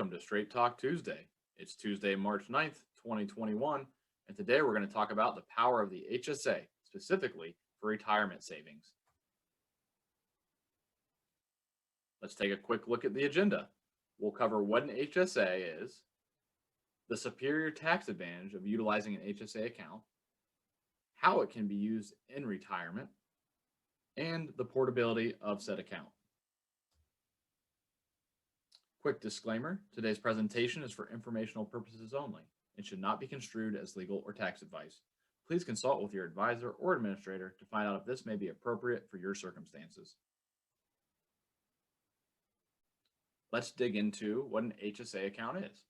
Welcome to Straight Talk Tuesday. It's Tuesday, March 9th, 2021, and today we're going to talk about the power of the HSA, specifically for retirement savings. Let's take a quick look at the agenda. We'll cover what an HSA is, the superior tax advantage of utilizing an HSA account, how it can be used in retirement, and the portability of said account. Quick disclaimer, today's presentation is for informational purposes only. It should not be construed as legal or tax advice. Please consult with your advisor or administrator to find out if this may be appropriate for your circumstances. Let's dig into what an HSA account is.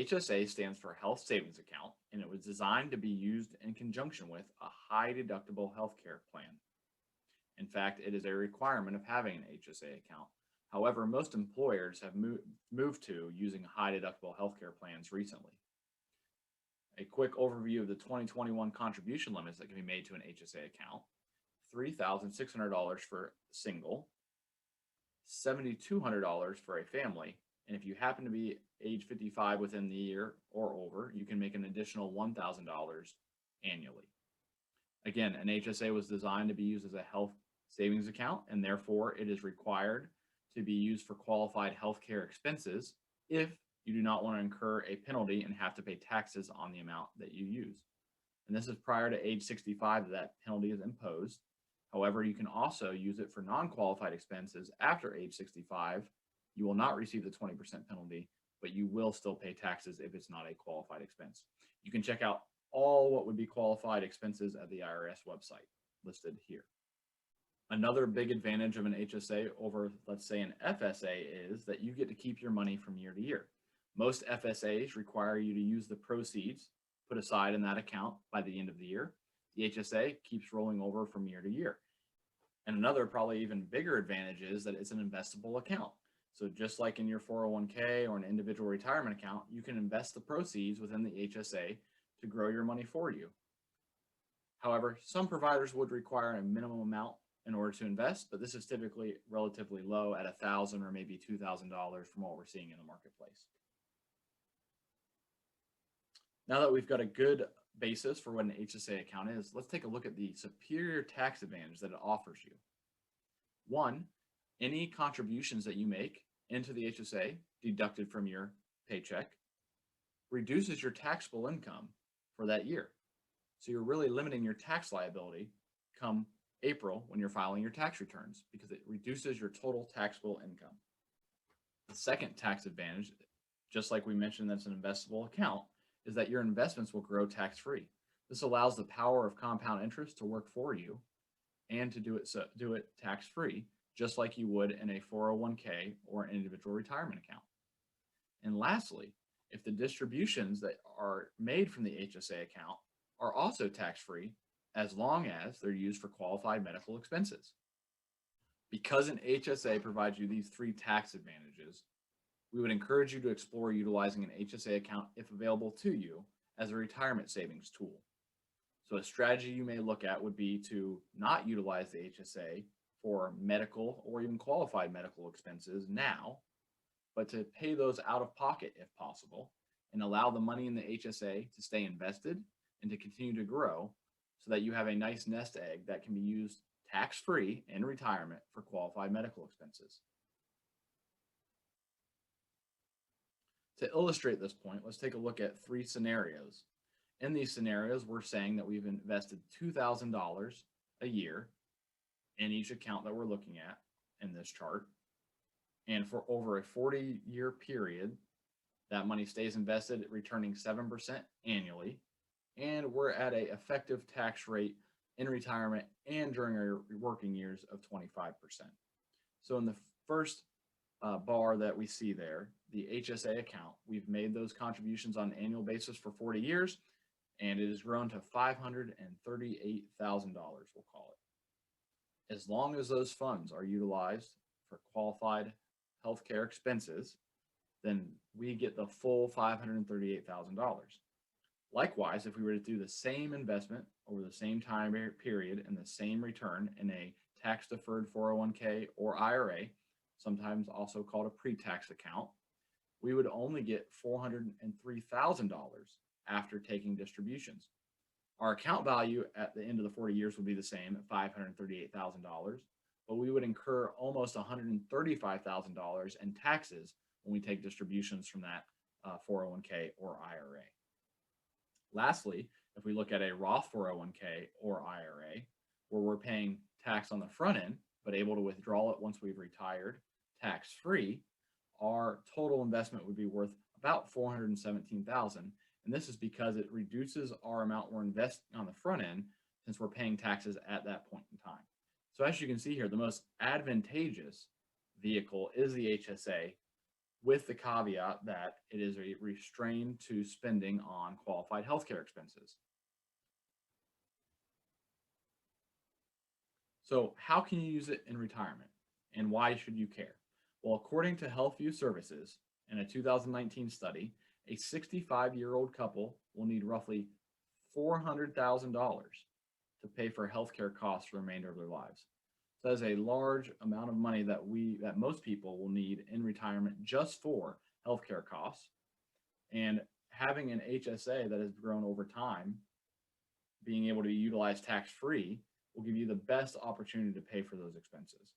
HSA stands for Health Savings Account, and it was designed to be used in conjunction with a high deductible healthcare plan. In fact, it is a requirement of having an HSA account. However, most employers have moved to using high deductible healthcare plans recently. A quick overview of the 2021 contribution limits that can be made to an HSA account: $3,600 for single, $7,200 for a family, and if you happen to be age 55 within the year or over, you can make an additional $1,000 annually. Again, an HSA was designed to be used as a health savings account, and therefore it is required to be used for qualified healthcare expenses if you do not want to incur a penalty and have to pay taxes on the amount that you use. And this is prior to age 65 that penalty is imposed. However, you can also use it for non-qualified expenses after age 65. You will not receive the 20% penalty, but you will still pay taxes if it's not a qualified expense. You can check out all what would be qualified expenses at the IRS website listed here. Another big advantage of an HSA over, let's say, an FSA is that you get to keep your money from year to year. Most FSAs require you to use the proceeds put aside in that account by the end of the year. The HSA keeps rolling over from year to year. And another probably even bigger advantage is that it's an investable account. So just like in your 401k or an individual retirement account, you can invest the proceeds within the HSA to grow your money for you. However, some providers would require a minimum amount in order to invest, but this is typically relatively low at $1,000 or maybe $2,000 from what we're seeing in the marketplace. Now that we've got a good basis for what an HSA account is, let's take a look at the superior tax advantage that it offers you. One, any contributions that you make into the HSA deducted from your paycheck reduces your taxable income for that year. So you're really limiting your tax liability come April when you're filing your tax returns because it reduces your total taxable income. The second tax advantage, just like we mentioned that's an investable account, is that your investments will grow tax-free. This allows the power of compound interest to work for you and to do it tax-free, just like you would in a 401k or an individual retirement account. And lastly, if the distributions that are made from the HSA account are also tax-free, as long as they're used for qualified medical expenses. Because an HSA provides you these three tax advantages, we would encourage you to explore utilizing an HSA account if available to you as a retirement savings tool. So a strategy you may look at would be to not utilize the HSA for medical or even qualified medical expenses now, but to pay those out of pocket if possible and allow the money in the HSA to stay invested and to continue to grow so that you have a nice nest egg that can be used tax-free in retirement for qualified medical expenses. To illustrate this point, let's take a look at three scenarios. In these scenarios, we're saying that we've invested $2,000 a year in each account that we're looking at in this chart. And for over a 40-year period, that money stays invested, returning 7% annually. And we're at an effective tax rate in retirement and during our working years of 25%. So in the first bar that we see there, the HSA account, we've made those contributions on an annual basis for 40 years, and it has grown to $538,000, we'll call it. As long as those funds are utilized for qualified healthcare expenses, then we get the full $538,000. Likewise, if we were to do the same investment over the same time period and the same return in a tax-deferred 401k or IRA, sometimes also called a pre-tax account, we would only get $403,000 after taking distributions. Our account value at the end of the 40 years would be the same at $538,000, but we would incur almost $135,000 in taxes when we take distributions from that 401k or IRA. Lastly, if we look at a Roth 401k or IRA, where we're paying tax on the front end, but able to withdraw it once we've retired tax free, our total investment would be worth about $417,000. And this is because it reduces our amount we're investing on the front end since we're paying taxes at that point in time. So as you can see here, the most advantageous vehicle is the HSA, with the caveat that it is a restrained to spending on qualified healthcare expenses. So how can you use it in retirement, and why should you care? Well, according to HealthView Services, in a 2019 study, a 65-year-old couple will need roughly $400,000 to pay for healthcare costs for the remainder of their lives. So that's a large amount of money that most people will need in retirement just for healthcare costs. And having an HSA that has grown over time, being able to be utilized tax-free, will give you the best opportunity to pay for those expenses.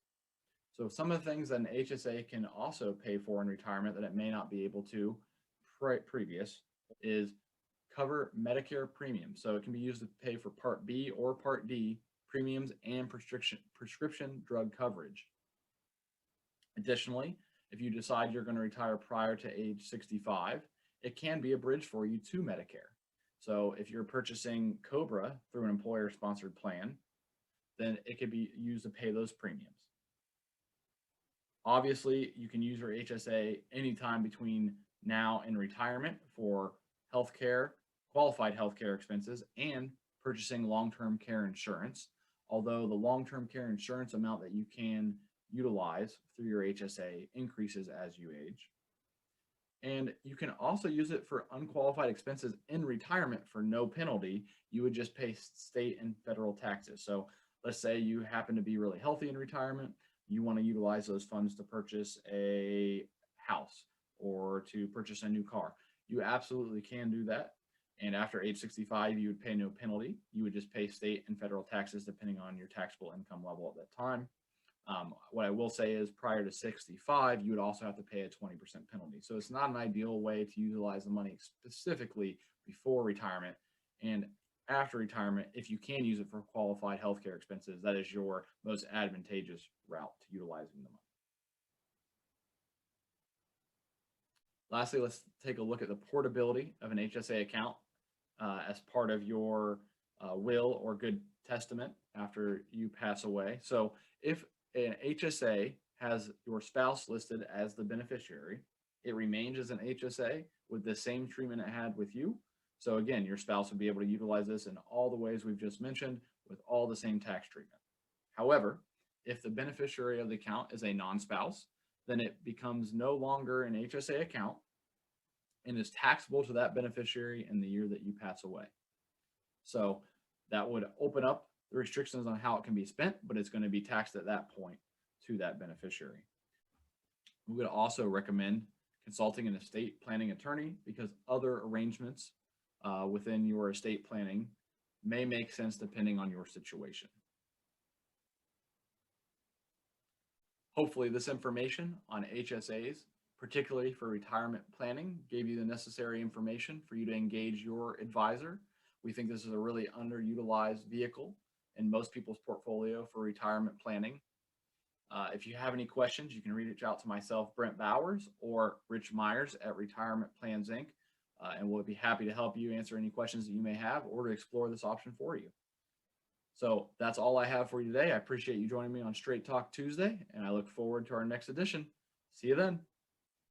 So some of the things that an HSA can also pay for in retirement that it may not be able to previous is cover Medicare premiums. So it can be used to pay for Part B or Part D premiums and prescription drug coverage. Additionally, if you decide you're going to retire prior to age 65, it can be a bridge for you to Medicare. So if you're purchasing Cobra through an employer-sponsored plan, then it could be used to pay those premiums. Obviously, you can use your HSA anytime between now and retirement for healthcare, qualified healthcare expenses, and purchasing long-term care insurance. Although the long-term care insurance amount that you can utilize through your HSA increases as you age. And you can also use it for unqualified expenses in retirement for no penalty. You would just pay state and federal taxes. So let's say you happen to be really healthy in retirement. You want to utilize those funds to purchase a house or to purchase a new car. You absolutely can do that. And after age 65, you would pay no penalty. You would just pay state and federal taxes depending on your taxable income level at that time. What I will say is prior to 65, you would also have to pay a 20% penalty. So it's not an ideal way to utilize the money specifically before retirement. And after retirement, if you can use it for qualified healthcare expenses, that is your most advantageous route to utilizing the money. Lastly, let's take a look at the portability of an HSA account as part of your will or good testament after you pass away. So if an HSA has your spouse listed as the beneficiary, it remains as an HSA with the same treatment it had with you. So again, your spouse would be able to utilize this in all the ways we've just mentioned with all the same tax treatment. However, if the beneficiary of the account is a non-spouse, then it becomes no longer an HSA account and is taxable to that beneficiary in the year that you pass away. So that would open up the restrictions on how it can be spent, but it's going to be taxed at that point to that beneficiary. We would also recommend consulting an estate planning attorney because other arrangements within your estate planning may make sense depending on your situation. Hopefully this information on HSAs, particularly for retirement planning, gave you the necessary information for you to engage your advisor. We think this is a really underutilized vehicle in most people's portfolio for retirement planning. If you have any questions, you can reach out to myself, Brent Bowers, or Rich Myers at Retirement Plans Inc. And we'll be happy to help you answer any questions that you may have or to explore this option for you. So that's all I have for you today. I appreciate you joining me on Straight Talk Tuesday, and I look forward to our next edition. See you then.